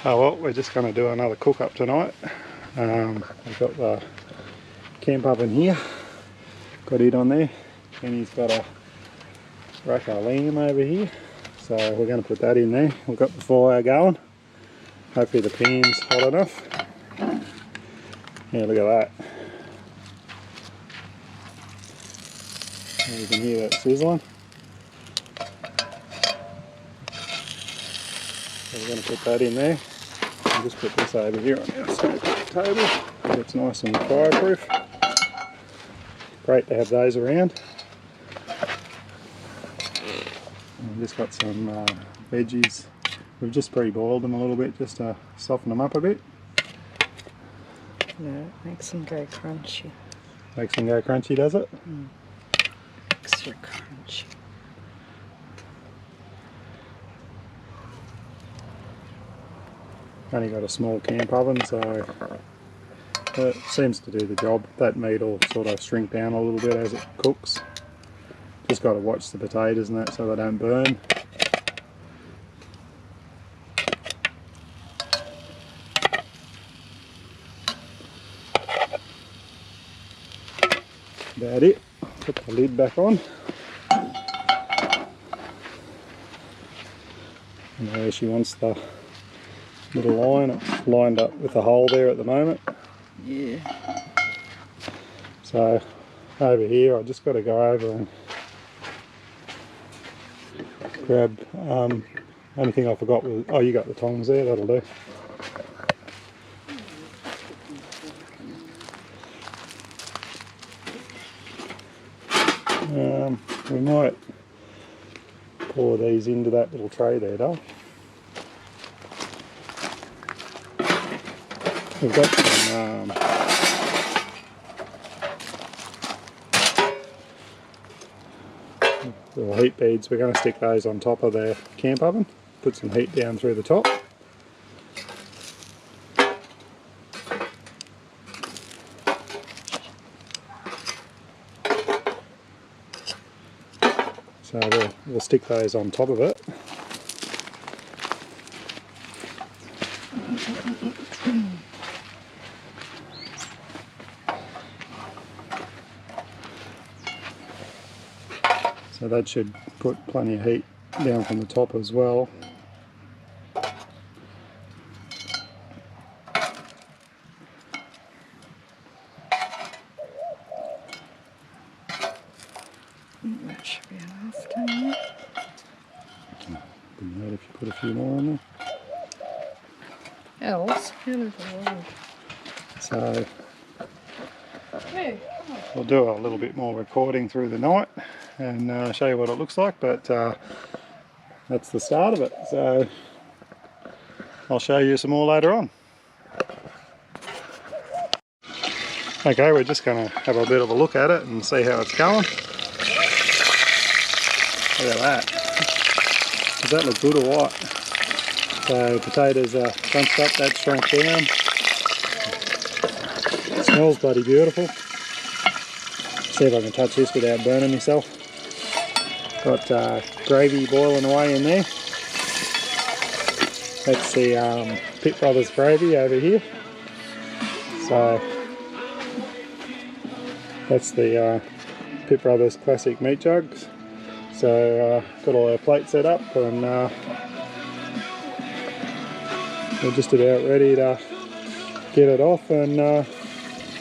Oh well, we're just going to do another cook up tonight. We've got the camp oven here, got it on there, and he's got a rack of lamb over here, so we're going to put that in there. We've got the fire going, hopefully the pan's hot enough. Yeah, look at that. You can hear that sizzling. So we're going to put that in there. I'll just put this over here on our smoke table. It's nice and fireproof. Great to have those around. And we've just got some veggies. We've just pre-boiled them a little bit just to soften them up a bit. Yeah, it makes them go crunchy. Makes them go crunchy, does it? Mm. Extra crunchy. Only got a small camp oven, so it seems to do the job. That meat will sort of shrink down a little bit as it cooks. Just got to watch the potatoes and that so they don't burn. About it. Put the lid back on. And there she wants the little line. It's lined up with a hole there at the moment. Yeah. So over here I just got to go over and grab, only thing I forgot was, oh, you got the tongs there, that'll do. We might pour these into that little tray there, though. We've got some little heat beads. We're going to stick those on top of the camp oven, put some heat down through the top. So we'll stick those on top of it. So that should put plenty of heat down from the top as well. That should be enough, don't you? Wouldn't hurt if you put a few more on there. Else, how does it work? So Yeah. we'll do a little bit more recording through the night and show you what it looks like, but that's the start of it. So I'll show you some more later on. Okay, we're just going to have a bit of a look at it and see how it's going. Look at that. Does that look good or what? So potatoes are crunched up, that's shrunk down. It smells bloody beautiful. See if I can touch this without burning myself. Got gravy boiling away in there. That's the Pitt Brothers gravy over here. So that's the Pitt Brothers classic meat jugs. So got all our plates set up and we're just about ready to get it off and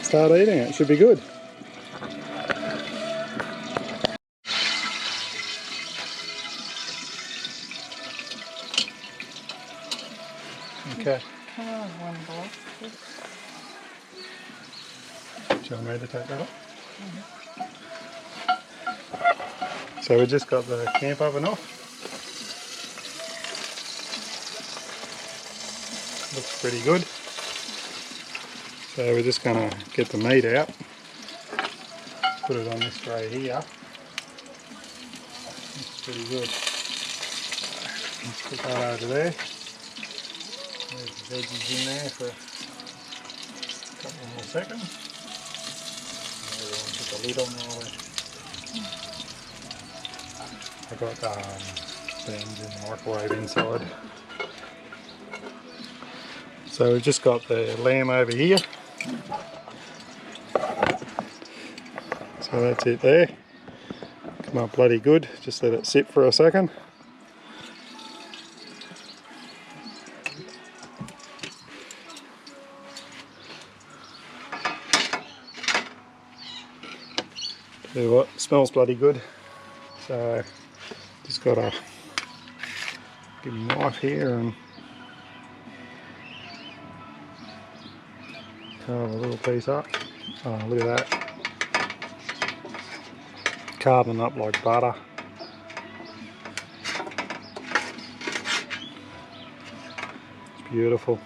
start eating it. It should be good. Okay. Come on, one box. Do you want me to take that off? So we just got the camp oven off. Looks pretty good. So we're just going to get the meat out. Put it on this tray here. Looks pretty good. Let's put that over there. There's the veggies in there for a couple more seconds. Maybe I'll put the lid on while I've got beans in the microwave inside. So we've just got the lamb over here. So that's it there. Come up bloody good. Just let it sit for a second. Tell you what, smells bloody good. So just got to give me a knife here and carve a little piece up. Oh, look at that. Carving up like butter. It's beautiful.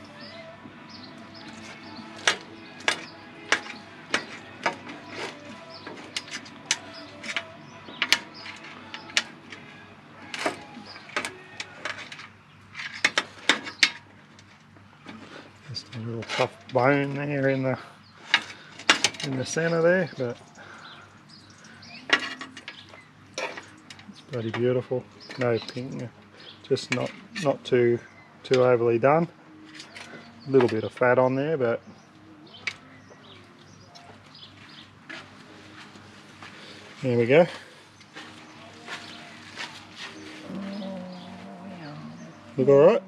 Just a little tough bone there in the centre there, but it's bloody beautiful. No pink, just not too overly done. A little bit of fat on there, but there we go. Look alright?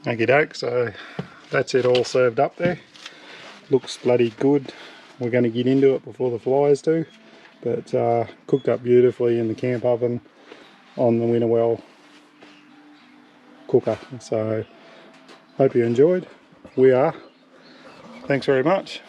Okie doke, so that's it all served up there. Looks bloody good. We're going to get into it before the flies do, but cooked up beautifully in the camp oven on the Winnerwell cooker. So hope you enjoyed. We are. Thanks very much.